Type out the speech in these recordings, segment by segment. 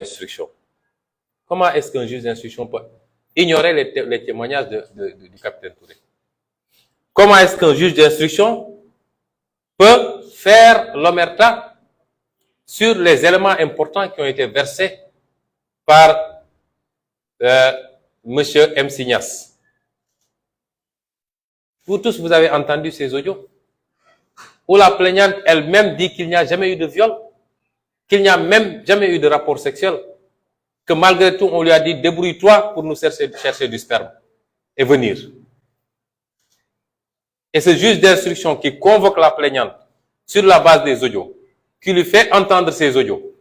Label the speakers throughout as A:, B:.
A: d'instruction. Comment est-ce qu'un juge d'instruction peut ignorer les témoignages du capitaine Touré? Comment est-ce qu'un juge d'instruction peut faire l'omerta sur les éléments importants qui ont été versés par M. M. Signas? Vous tous, vous avez entendu ces audios où la plaignante elle-même dit qu'il n'y a jamais eu de viol, qu'il n'y a même jamais eu de rapport sexuel, que malgré tout, on lui a dit « débrouille-toi pour nous chercher du sperme et venir ». Et ce juge d'instruction qui convoque la plaignante sur la base des audios, qui lui fait entendre ces audios.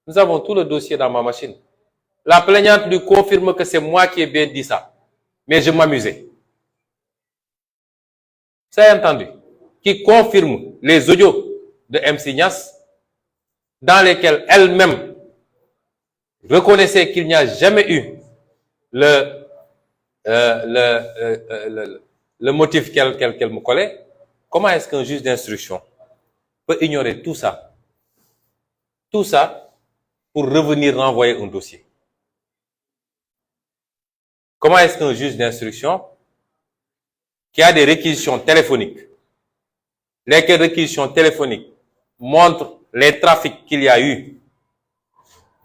A: Nous avons tout le dossier dans ma machine. La plaignante lui confirme que c'est moi qui ai bien dit ça, mais je m'amusais. Vous avez entendu? Qui confirme les audios de M. Signas, dans lesquels elle-même reconnaissait qu'il n'y a jamais eu le motif qu'elle me collait. Comment est-ce qu'un juge d'instruction peut ignorer tout ça? Tout ça pour revenir renvoyer un dossier. Comment est-ce qu'un juge d'instruction qui a des réquisitions téléphoniques, lesquelles réquisitions téléphoniques montrent les trafics qu'il y a eu,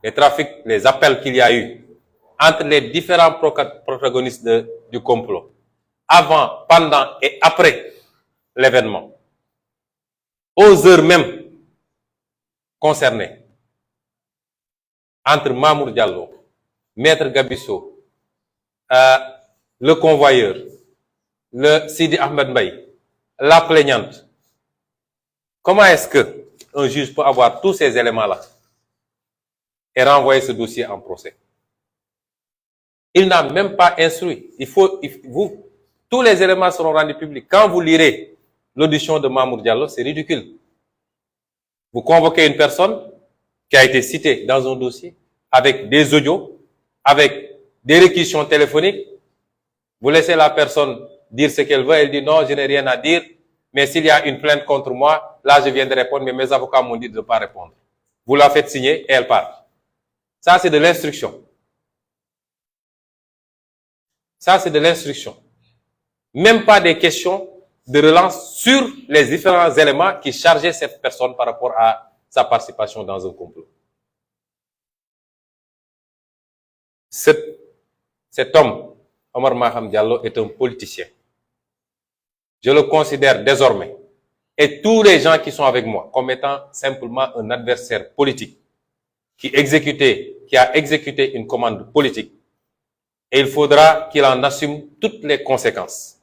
A: les appels qu'il y a eu entre les différents protagonistes du complot, avant, pendant et après l'événement, aux heures même concernées, entre Mamour Diallo, Maître Gabisso, le convoyeur, le Sidi Ahmed Mbaye, la plaignante. Comment est-ce qu'un juge peut avoir tous ces éléments-là et renvoyer ce dossier en procès? Il n'a même pas instruit. Tous les éléments seront rendus publics. Quand vous lirez l'audition de Mamour Diallo, c'est ridicule. Vous convoquez une personne qui a été citée dans un dossier avec des audios, avec des réquisitions téléphoniques. Vous laissez la personne dire ce qu'elle veut. Elle dit non, je n'ai rien à dire. Mais s'il y a une plainte contre moi, là, je viens de répondre, mais mes avocats m'ont dit de ne pas répondre. Vous la faites signer et elle part. Ça, c'est de l'instruction. Ça, c'est de l'instruction. Même pas des questions de relance sur les différents éléments qui chargeaient cette personne par rapport à sa participation dans un complot. Cet homme, Omar Maham Diallo, est un politicien. Je le considère désormais, et tous les gens qui sont avec moi, comme étant simplement un adversaire politique qui a exécuté une commande politique. Et il faudra qu'il en assume toutes les conséquences.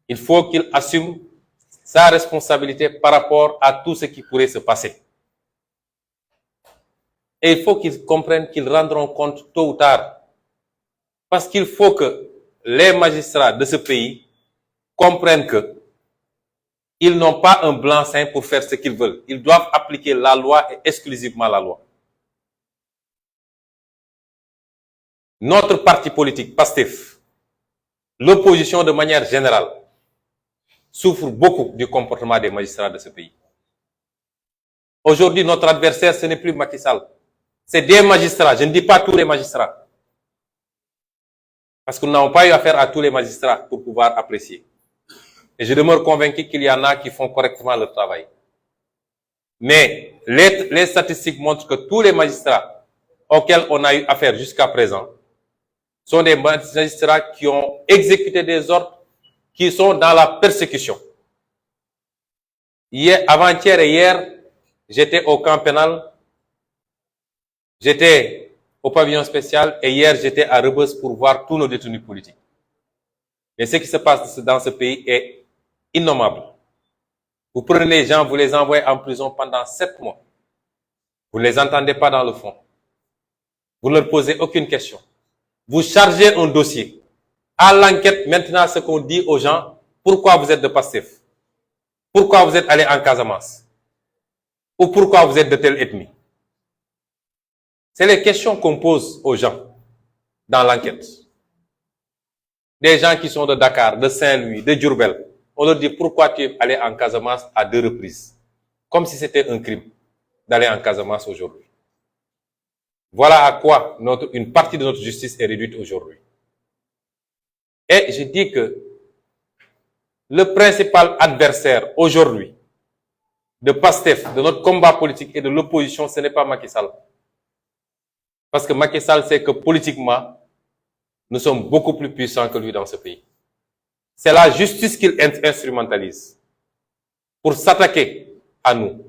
A: Il faut qu'il assume sa responsabilité par rapport à tout ce qui pourrait se passer. Et il faut qu'ils comprennent qu'ils rendront compte tôt ou tard. Parce qu'il faut que les magistrats de ce pays comprennent qu'ils n'ont pas un blanc-seing pour faire ce qu'ils veulent. Ils doivent appliquer la loi et exclusivement la loi. Notre parti politique, PASTEF, l'opposition de manière générale, souffre beaucoup du comportement des magistrats de ce pays. Aujourd'hui, notre adversaire, ce n'est plus Macky Sall. C'est des magistrats. Je ne dis pas tous les magistrats. Parce que nous n'avons pas eu affaire à tous les magistrats pour pouvoir apprécier. Et je demeure convaincu qu'il y en a qui font correctement leur travail. Mais les statistiques montrent que tous les magistrats auxquels on a eu affaire jusqu'à présent sont des magistrats qui ont exécuté des ordres qui sont dans la persécution. Avant-hier et hier, j'étais au camp pénal, j'étais au pavillon spécial et hier j'étais à Rebeuss pour voir tous nos détenus politiques. Mais ce qui se passe dans ce pays est innommable. Vous prenez les gens, vous les envoyez en prison pendant 7 mois. Vous ne les entendez pas dans le fond. Vous ne leur posez aucune question. Vous chargez un dossier. À l'enquête, maintenant, ce qu'on dit aux gens, pourquoi vous êtes de PASTEF? Pourquoi vous êtes allé en Casamance? Ou pourquoi vous êtes de telle ethnie? C'est les questions qu'on pose aux gens dans l'enquête. Des gens qui sont de Dakar, de Saint-Louis, de Diourbel. On leur dit pourquoi tu es allé en Casamance à 2 reprises. comme si c'était un crime d'aller en Casamance aujourd'hui. Voilà à quoi une partie de notre justice est réduite aujourd'hui. Et je dis que le principal adversaire aujourd'hui de PASTEF, de notre combat politique et de l'opposition, ce n'est pas Macky Sall. Parce que Macky Sall sait que politiquement, nous sommes beaucoup plus puissants que lui dans ce pays. C'est la justice qu'il instrumentalise pour s'attaquer à nous.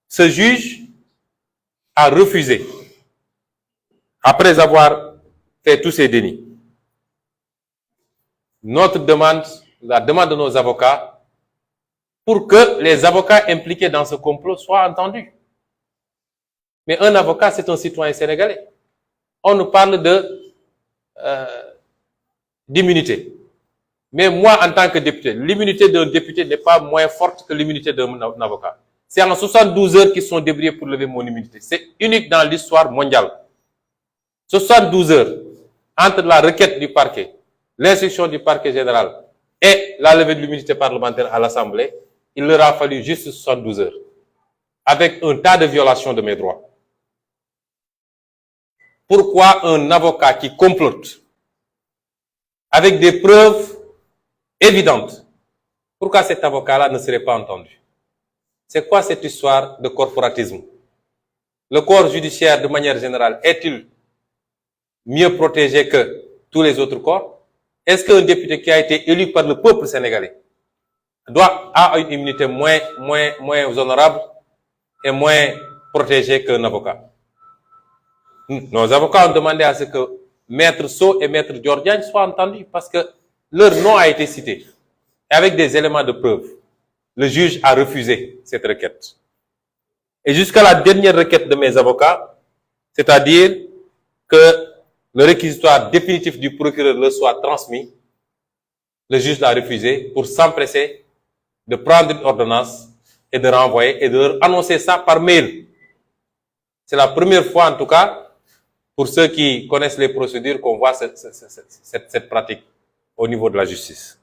A: Ce juge a refusé, après avoir fait tous ses dénis, notre demande, la demande de nos avocats, pour que les avocats impliqués dans ce complot soient entendus. Mais un avocat, c'est un citoyen sénégalais. On nous parle d'immunité. Mais moi, en tant que député, l'immunité d'un député n'est pas moins forte que l'immunité d'un avocat. C'est en 72 heures qu'ils sont débrouillés pour lever mon immunité. C'est unique dans l'histoire mondiale. 72 heures entre la requête du parquet, l'instruction du parquet général et la levée de l'immunité parlementaire à l'Assemblée, il leur a fallu juste 72 heures. Avec un tas de violations de mes droits. Pourquoi un avocat qui complote avec des preuves évidentes, pourquoi cet avocat-là ne serait pas entendu? C'est quoi cette histoire de corporatisme? Le corps judiciaire, de manière générale, est-il mieux protégé que tous les autres corps? Est-ce qu'un député qui a été élu par le peuple sénégalais a une immunité moins honorable et moins protégée qu'un avocat? Nos avocats ont demandé à ce que Maître Sow et Maître Diordiagne soient entendus parce que leur nom a été cité. Et avec des éléments de preuve, le juge a refusé cette requête. Et jusqu'à la dernière requête de mes avocats, c'est-à-dire que le réquisitoire définitif du procureur leur soit transmis, le juge l'a refusé pour s'empresser de prendre une ordonnance et de renvoyer et de leur annoncer ça par mail. C'est la première fois, en tout cas, pour ceux qui connaissent les procédures, qu'on voit cette pratique au niveau de la justice.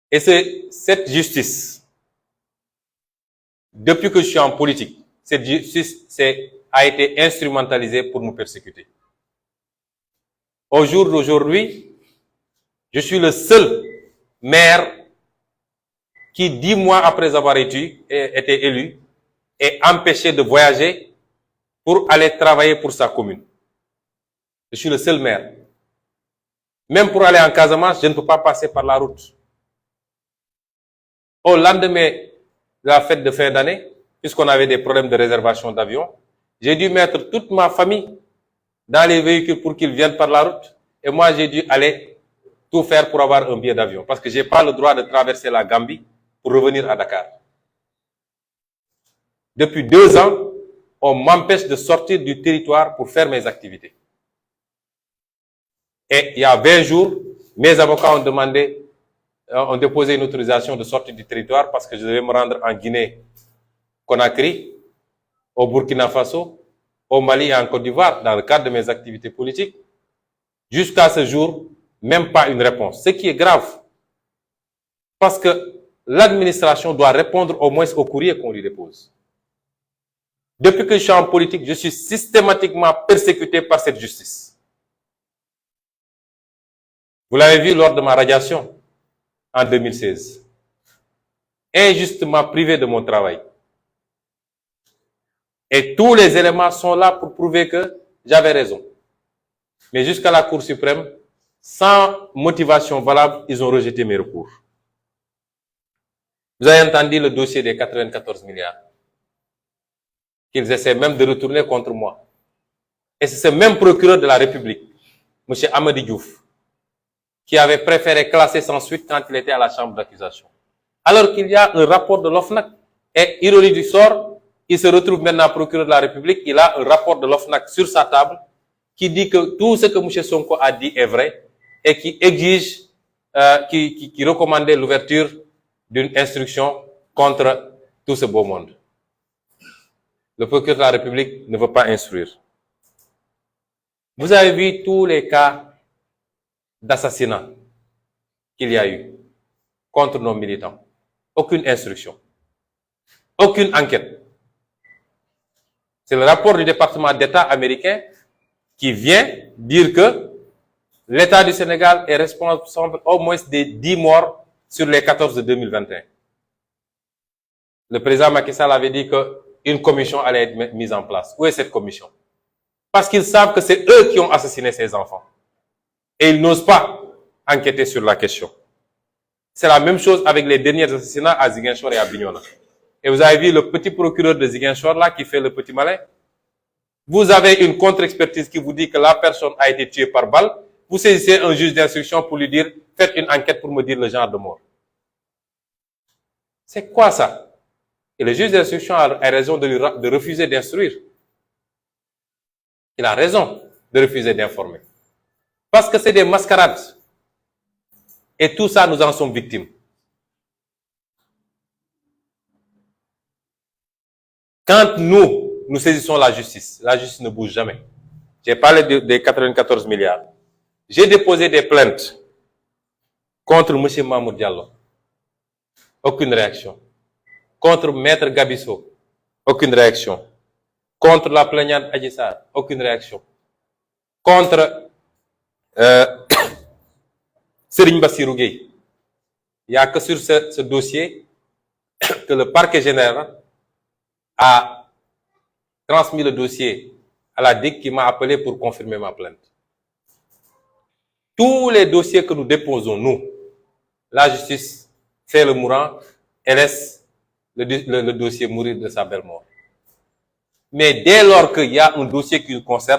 A: Et c'est cette justice, depuis que je suis en politique, cette justice a été instrumentalisée pour nous persécuter. Au jour d'aujourd'hui, je suis le seul maire qui, 10 mois après avoir été élu, est empêché de voyager pour aller travailler pour sa commune. Je suis le seul maire. Même pour aller en Casamance, je ne peux pas passer par la route. Au lendemain de la fête de fin d'année, puisqu'on avait des problèmes de réservation d'avion, j'ai dû mettre toute ma famille dans les véhicules pour qu'ils viennent par la route. Et moi, j'ai dû aller tout faire pour avoir un billet d'avion. Parce que je n'ai pas le droit de traverser la Gambie pour revenir à Dakar. Depuis 2 ans, on m'empêche de sortir du territoire pour faire mes activités. Et il y a 20 jours, mes avocats ont déposé une autorisation de sortie du territoire parce que je devais me rendre en Guinée, Conakry, au Burkina Faso, au Mali et en Côte d'Ivoire dans le cadre de mes activités politiques. Jusqu'à ce jour, même pas une réponse. Ce qui est grave. Parce que l'administration doit répondre au moins au courrier qu'on lui dépose. Depuis que je suis en politique, je suis systématiquement persécuté par cette justice. Vous l'avez vu lors de ma radiation en 2016. Injustement privé de mon travail. Et tous les éléments sont là pour prouver que j'avais raison. Mais jusqu'à la Cour suprême, sans motivation valable, ils ont rejeté mes recours. Vous avez entendu le dossier des 94 milliards. Qu'ils essaient même de retourner contre moi. Et c'est ce même procureur de la République, M. Amady Diouf, qui avait préféré classer sans suite quand il était à la chambre d'accusation. Alors qu'il y a un rapport de l'OFNAC. Et ironie du sort, il se retrouve maintenant procureur de la République, il a un rapport de l'OFNAC sur sa table qui dit que tout ce que M. Sonko a dit est vrai et qui exige, qui recommandait l'ouverture d'une instruction contre tout ce beau monde. Le procureur de la République ne veut pas instruire. Vous avez vu tous les cas d'assassinat qu'il y a eu. contre nos militants. Aucune instruction. Aucune enquête. C'est le rapport du département d'État américain qui vient dire que l'État du Sénégal est responsable au moins des 10 morts sur les 14 de 2021. Le président Macky Sall avait dit qu'une commission allait être mise en place. Où est cette commission? Parce qu'ils savent que c'est eux qui ont assassiné ces enfants. Et ils n'osent pas enquêter sur la question. C'est la même chose avec les derniers assassinats à Ziguinchor et à Bignona. Et vous avez vu le petit procureur de Ziguinchor là qui fait le petit malin. Vous avez une contre-expertise qui vous dit que la personne a été tuée par balle. Vous saisissez un juge d'instruction pour lui dire « Faites une enquête pour me dire le genre de mort ». C'est quoi ça? Et le juge d'instruction a raison de refuser d'instruire. Il a raison de refuser d'informer. Parce que c'est des mascarades. Et tout ça, nous en sommes victimes. Quand nous saisissons la justice ne bouge jamais. J'ai parlé des 94 milliards. J'ai déposé des plaintes contre M. Mamour Diallo. Aucune réaction. Contre Maître Gabisso. Aucune réaction. Contre la plaignante Adji Sarr. Aucune réaction. Contre Serigne Bassirou Gueye. Il n'y a que sur ce dossier que le parquet général a transmis le dossier à la DIC qui m'a appelé pour confirmer ma plainte. Tous les dossiers que nous déposons, nous, la justice fait le mourant et laisse le dossier mourir de sa belle mort. Mais dès lors qu'il y a un dossier qui nous concerne,